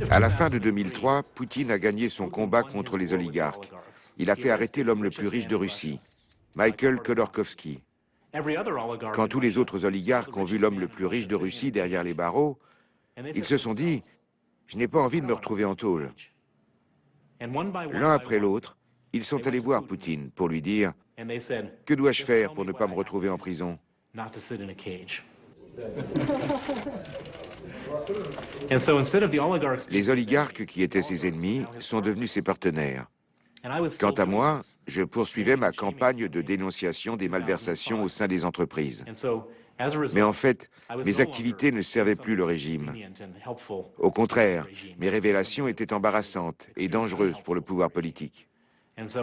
À la fin de 2003, Poutine a gagné son combat contre les oligarques. Il a fait arrêter l'homme le plus riche de Russie, Mikhail Khodorkovsky. Quand tous les autres oligarques ont vu l'homme le plus riche de Russie derrière les barreaux, ils se sont dit « Je n'ai pas envie de me retrouver en tôle ». L'un après l'autre, ils sont allés voir Poutine pour lui dire « Que dois-je faire pour ne pas me retrouver en prison ?» Les oligarques qui étaient ses ennemis sont devenus ses partenaires. Quant à moi, je poursuivais ma campagne de dénonciation des malversations au sein des entreprises. Mais en fait, mes activités ne servaient plus le régime. Au contraire, mes révélations étaient embarrassantes et dangereuses pour le pouvoir politique.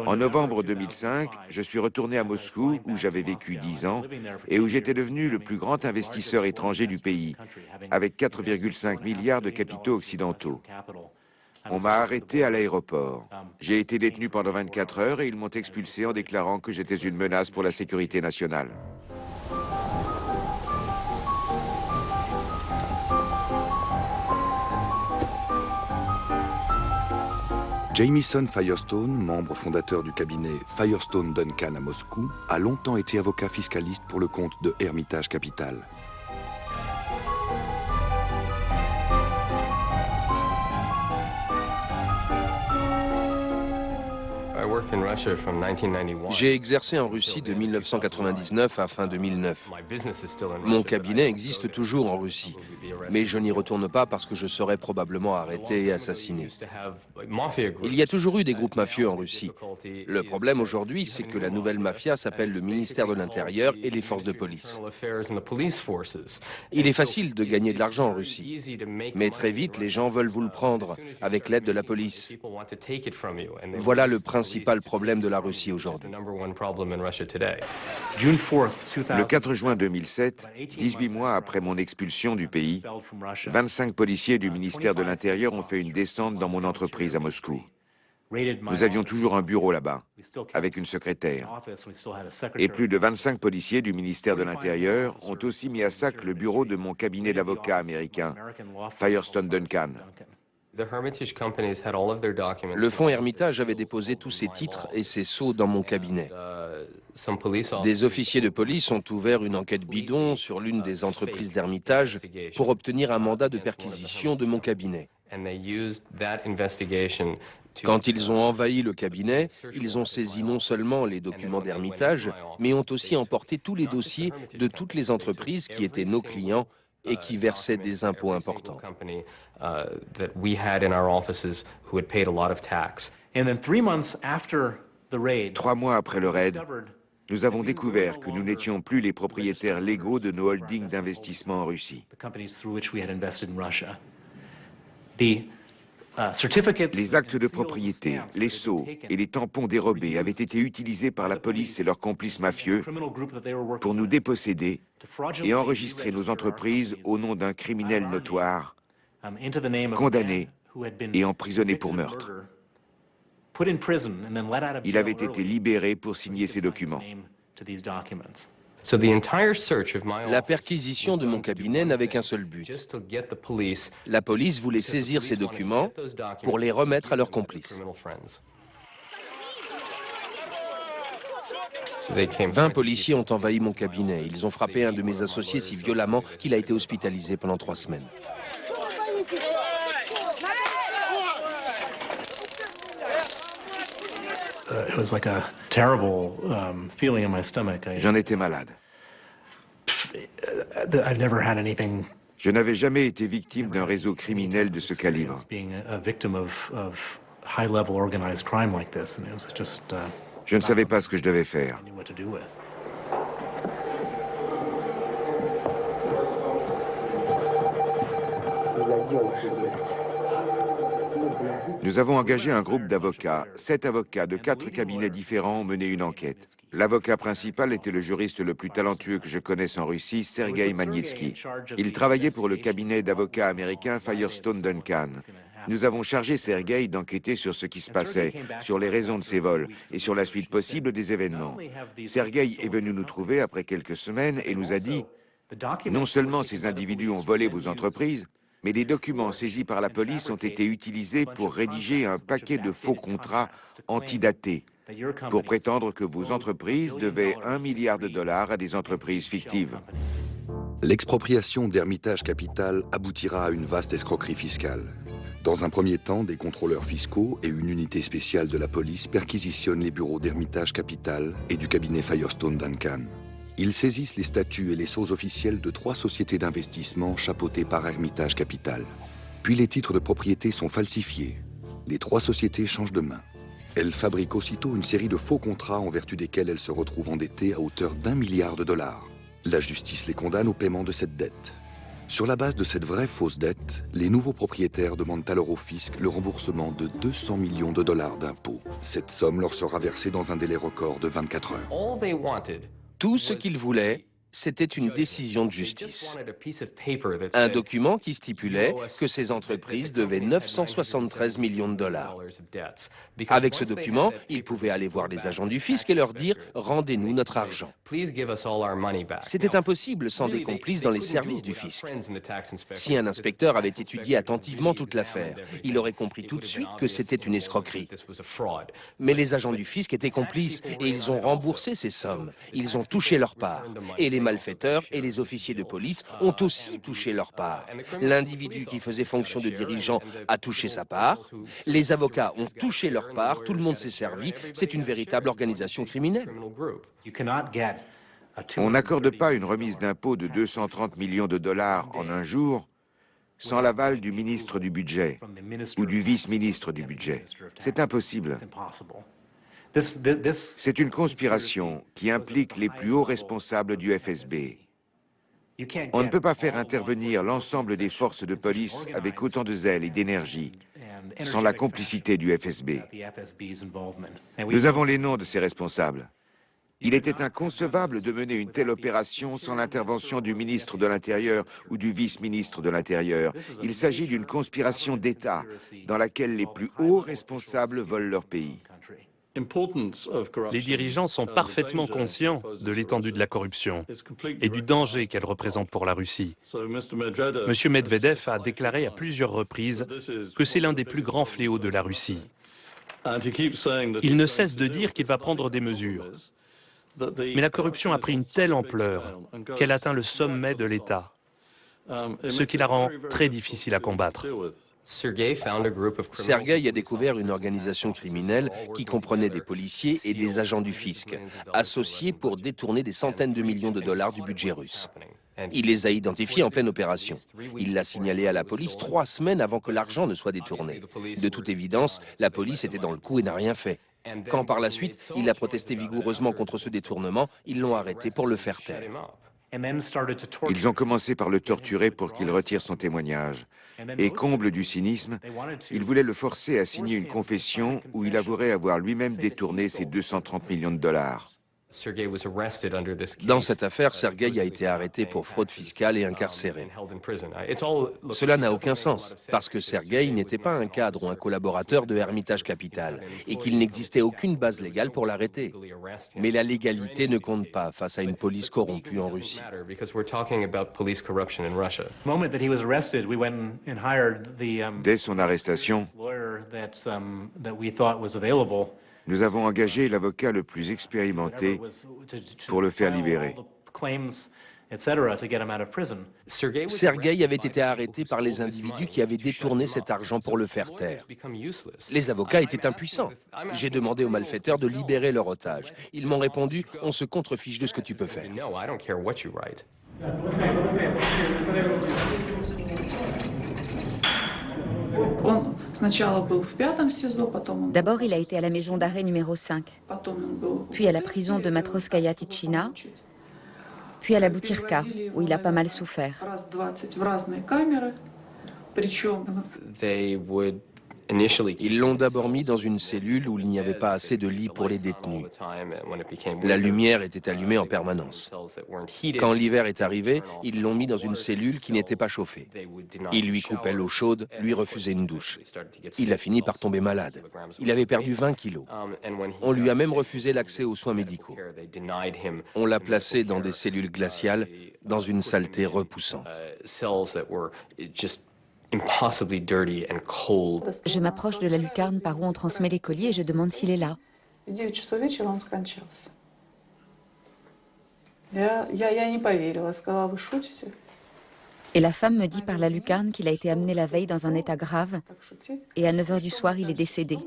En novembre 2005, je suis retourné à Moscou, où j'avais vécu 10 ans, et où j'étais devenu le plus grand investisseur étranger du pays, avec 4,5 milliards de capitaux occidentaux. On m'a arrêté à l'aéroport. J'ai été détenu pendant 24 heures et ils m'ont expulsé en déclarant que j'étais une menace pour la sécurité nationale. Jamison Firestone, membre fondateur du cabinet Firestone Duncan à Moscou, a longtemps été avocat fiscaliste pour le compte de Hermitage Capital. J'ai exercé en Russie de 1999 à fin 2009. Mon cabinet existe toujours en Russie, mais je n'y retourne pas parce que je serais probablement arrêté et assassiné. Il y a toujours eu des groupes mafieux en Russie. Le problème aujourd'hui, c'est que la nouvelle mafia s'appelle le ministère de l'Intérieur et les forces de police. Il est facile de gagner de l'argent en Russie, mais très vite, les gens veulent vous le prendre avec l'aide de la police. Voilà le principal problème de la Russie aujourd'hui. Le 4 juin 2007, 18 mois après mon expulsion du pays, 25 policiers du ministère de l'Intérieur ont fait une descente dans mon entreprise à Moscou. Nous avions toujours un bureau là-bas, avec une secrétaire. Et plus de 25 policiers du ministère de l'Intérieur ont aussi mis à sac le bureau de mon cabinet d'avocats américain, Firestone Duncan. Le fonds Hermitage avait déposé tous ses titres et ses sceaux dans mon cabinet. Des officiers de police ont ouvert une enquête bidon sur l'une des entreprises d'Hermitage pour obtenir un mandat de perquisition de mon cabinet. Quand ils ont envahi le cabinet, ils ont saisi non seulement les documents d'Hermitage, mais ont aussi emporté tous les dossiers de toutes les entreprises qui étaient nos clients et qui versaient des impôts importants. 3 mois après le raid, nous avons découvert que nous n'étions plus les propriétaires légaux de nos holdings d'investissement en Russie. Les actes de propriété, les sceaux et les tampons dérobés avaient été utilisés par la police et leurs complices mafieux pour nous déposséder et enregistrer nos entreprises au nom d'un criminel notoire, condamné et emprisonné pour meurtre. Il avait été libéré pour signer ces documents. La perquisition de mon cabinet n'avait qu'un seul but. La police voulait saisir ces documents pour les remettre à leurs complices. 20 policiers ont envahi mon cabinet. Ils ont frappé un de mes associés si violemment qu'il a été hospitalisé pendant 3 semaines. J'en étais malade. Je n'avais jamais été victime d'un réseau criminel de ce calibre. Je ne savais pas ce que je devais faire. Nous avons engagé un groupe d'avocats. 7 avocats de 4 cabinets différents ont mené une enquête. L'avocat principal était le juriste le plus talentueux que je connaisse en Russie, Sergei Magnitsky. Il travaillait pour le cabinet d'avocats américain Firestone Duncan. Nous avons chargé Sergei d'enquêter sur ce qui se passait, sur les raisons de ces vols et sur la suite possible des événements. Sergei est venu nous trouver après quelques semaines et nous a dit « Non seulement ces individus ont volé vos entreprises, Mais les documents saisis par la police ont été utilisés pour rédiger un paquet de faux contrats antidatés, pour prétendre que vos entreprises devaient $1 milliard à des entreprises fictives. L'expropriation d'Hermitage Capital aboutira à une vaste escroquerie fiscale. Dans un premier temps, des contrôleurs fiscaux et une unité spéciale de la police perquisitionnent les bureaux d'Hermitage Capital et du cabinet Firestone Duncan. Ils saisissent les statuts et les sceaux officiels de 3 sociétés d'investissement chapeautées par Hermitage Capital. Puis les titres de propriété sont falsifiés. Les 3 sociétés changent de main. Elles fabriquent aussitôt une série de faux contrats en vertu desquels elles se retrouvent endettées à hauteur d'$1 milliard. La justice les condamne au paiement de cette dette. Sur la base de cette vraie fausse dette, les nouveaux propriétaires demandent alors au fisc le remboursement de $200 millions d'impôts. Cette somme leur sera versée dans un délai record de 24 heures. Tout ce qu'ils voulaient, c'était une décision de justice. Un document qui stipulait que ces entreprises devaient $973 millions. Avec ce document, ils pouvaient aller voir les agents du fisc et leur dire « Rendez-nous notre argent ». C'était impossible sans des complices dans les services du fisc. Si un inspecteur avait étudié attentivement toute l'affaire, il aurait compris tout de suite que c'était une escroquerie. Mais les agents du fisc étaient complices et ils ont remboursé ces sommes. Ils ont touché leur part. Et les malfaiteurs et les officiers de police ont aussi touché leur part. L'individu qui faisait fonction de dirigeant a touché sa part. Les avocats ont touché leur part. Tout le monde s'est servi. C'est une véritable organisation criminelle. On n'accorde pas une remise d'impôt de $230 millions en un jour sans l'aval du ministre du Budget ou du vice-ministre du Budget. C'est impossible. C'est une conspiration qui implique les plus hauts responsables du FSB. On ne peut pas faire intervenir l'ensemble des forces de police avec autant de zèle et d'énergie sans la complicité du FSB. Nous avons les noms de ces responsables. Il était inconcevable de mener une telle opération sans l'intervention du ministre de l'Intérieur ou du vice-ministre de l'Intérieur. Il s'agit d'une conspiration d'État dans laquelle les plus hauts responsables volent leur pays. Les dirigeants sont parfaitement conscients de l'étendue de la corruption et du danger qu'elle représente pour la Russie. M. Medvedev a déclaré à plusieurs reprises que c'est l'un des plus grands fléaux de la Russie. Il ne cesse de dire qu'il va prendre des mesures. Mais la corruption a pris une telle ampleur qu'elle atteint le sommet de l'État, ce qui la rend très difficile à combattre. Sergueï a découvert une organisation criminelle qui comprenait des policiers et des agents du fisc, associés pour détourner des centaines de millions de dollars du budget russe. Il les a identifiés en pleine opération. Il l'a signalé à la police 3 semaines avant que l'argent ne soit détourné. De toute évidence, la police était dans le coup et n'a rien fait. Quand par la suite, il a protesté vigoureusement contre ce détournement, ils l'ont arrêté pour le faire taire. Ils ont commencé par le torturer pour qu'il retire son témoignage. Et comble du cynisme, ils voulaient le forcer à signer une confession où il avouerait avoir lui-même détourné ces $230 millions. Dans cette affaire, Sergueï a été arrêté pour fraude fiscale et incarcéré. Cela n'a aucun sens, parce que Sergueï n'était pas un cadre ou un collaborateur de Hermitage Capital, et qu'il n'existait aucune base légale pour l'arrêter. Mais la légalité ne compte pas face à une police corrompue en Russie. Dès son arrestation, nous avons engagé l'avocat le plus expérimenté pour le faire libérer. Sergueï avait été arrêté par les individus qui avaient détourné cet argent pour le faire taire. Les avocats étaient impuissants. J'ai demandé aux malfaiteurs de libérer leur otage. Ils m'ont répondu « On se contrefiche de ce que tu peux faire ». D'abord, il a été à la maison d'arrêt numéro 5, puis à la prison de Matroskaya Tichina, puis à la Boutirka, où il a pas mal souffert. Ils l'ont d'abord mis dans une cellule où il n'y avait pas assez de lits pour les détenus. La lumière était allumée en permanence. Quand l'hiver est arrivé, ils l'ont mis dans une cellule qui n'était pas chauffée. Ils lui coupaient l'eau chaude, lui refusaient une douche. Il a fini par tomber malade. Il avait perdu 20 kilos. On lui a même refusé l'accès aux soins médicaux. On l'a placé dans des cellules glaciales, dans une saleté repoussante. Je m'approche de la lucarne par où on transmet les colis et je demande s'il est là. Et la femme me dit par la lucarne qu'il a été amené la veille dans un état grave et à 9 h du soir, il est décédé.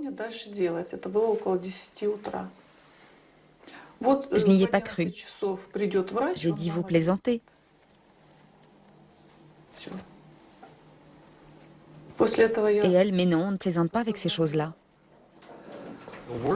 Je n'y ai pas cru. J'ai dit, vous plaisantez. Et elle, mais non, on ne plaisante pas avec ces choses-là.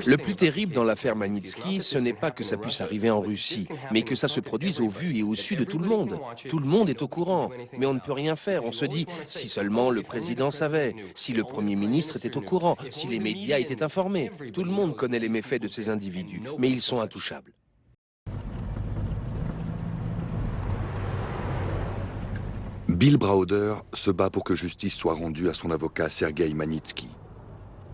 Le plus terrible dans l'affaire Magnitsky, ce n'est pas que ça puisse arriver en Russie, mais que ça se produise au vu et au su de tout le monde. Tout le monde est au courant, mais on ne peut rien faire. On se dit, si seulement le président savait, si le Premier ministre était au courant, si les médias étaient informés. Tout le monde connaît les méfaits de ces individus, mais ils sont intouchables. Bill Browder se bat pour que justice soit rendue à son avocat Sergueï Magnitsky.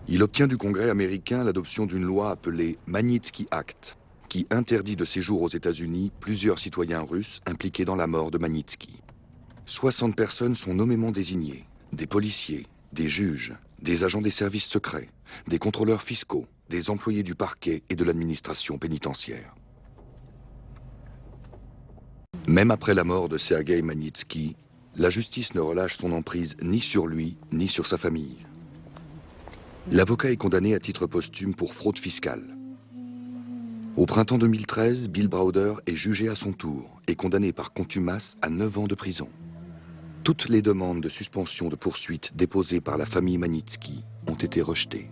Il obtient du Congrès américain l'adoption d'une loi appelée Magnitsky Act, qui interdit de séjour aux États-Unis plusieurs citoyens russes impliqués dans la mort de Magnitsky. 60 personnes sont nommément désignées, des policiers, des juges, des agents des services secrets, des contrôleurs fiscaux, des employés du parquet et de l'administration pénitentiaire. Même après la mort de Sergueï Magnitsky, la justice ne relâche son emprise ni sur lui, ni sur sa famille. L'avocat est condamné à titre posthume pour fraude fiscale. Au printemps 2013, Bill Browder est jugé à son tour et condamné par contumace à 9 ans de prison. Toutes les demandes de suspension de poursuite déposées par la famille Magnitsky ont été rejetées.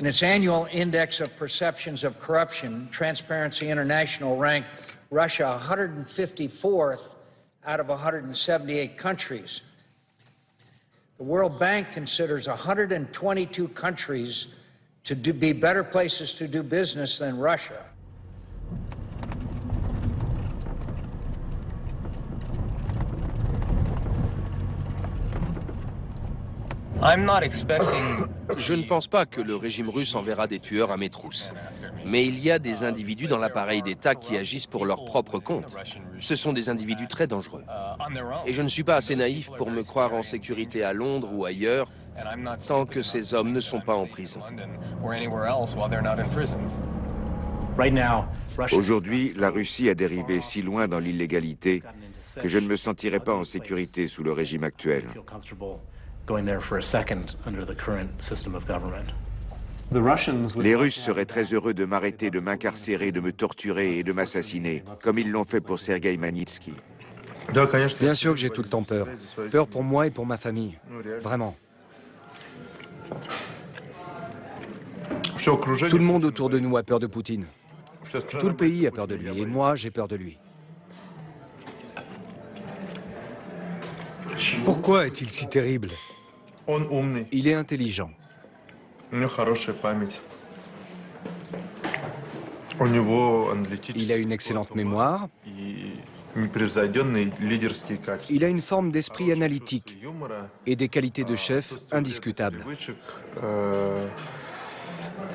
In its annual index of perceptions of corruption, Transparency International ranked Russia 154th out of 178 countries. The World Bank considers 122 countries to be better places to do business than Russia. Je ne pense pas que le régime russe enverra des tueurs à mes trousses. Mais il y a des individus dans l'appareil d'État qui agissent pour leur propre compte. Ce sont des individus très dangereux. Et je ne suis pas assez naïf pour me croire en sécurité à Londres ou ailleurs tant que ces hommes ne sont pas en prison. Aujourd'hui, la Russie a dérivé si loin dans l'illégalité que je ne me sentirais pas en sécurité sous le régime actuel. Les Russes seraient très heureux de m'arrêter, de m'incarcérer, de me torturer et de m'assassiner, comme ils l'ont fait pour Sergueï Magnitsky. Bien sûr que j'ai tout le temps peur. Peur pour moi et pour ma famille. Vraiment. Tout le monde autour de nous a peur de Poutine. Tout le pays a peur de lui. Et moi, j'ai peur de lui. Pourquoi est-il si terrible? Il est intelligent. Il a une excellente mémoire. Il a une forme d'esprit analytique et des qualités de chef indiscutables.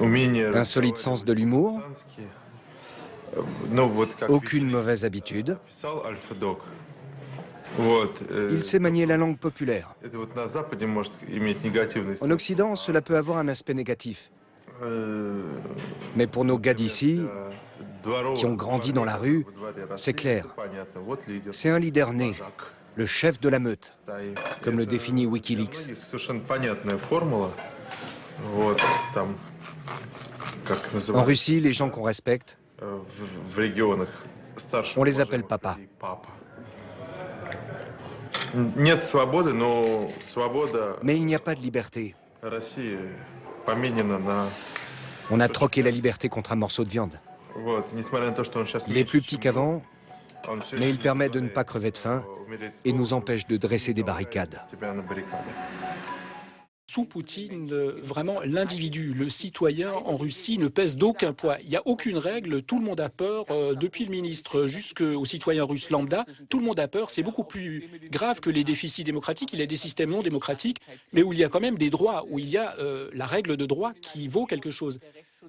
Un solide sens de l'humour, aucune mauvaise habitude. Il sait manier la langue populaire. En Occident, cela peut avoir un aspect négatif. Mais pour nos gars d'ici, qui ont grandi dans la rue, c'est clair. C'est un leader né, le chef de la meute, comme le définit Wikileaks. En Russie, les gens qu'on respecte, on les appelle papa. Mais il n'y a pas de liberté. On a troqué la liberté contre un morceau de viande. Il est plus petit qu'avant, mais il permet de ne pas crever de faim et nous empêche de dresser des barricades. Sous Poutine, vraiment, l'individu, le citoyen en Russie ne pèse d'aucun poids. Il n'y a aucune règle, tout le monde a peur, depuis le ministre jusqu'aux citoyens russes lambda, tout le monde a peur. C'est beaucoup plus grave que les déficits démocratiques. Il y a des systèmes non démocratiques, mais où il y a quand même des droits, où il y a la règle de droit qui vaut quelque chose.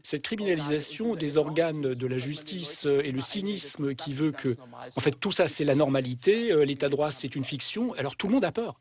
Cette criminalisation des organes de la justice et le cynisme qui veut que, en fait, tout ça, c'est la normalité, l'état de droit, c'est une fiction, alors tout le monde a peur.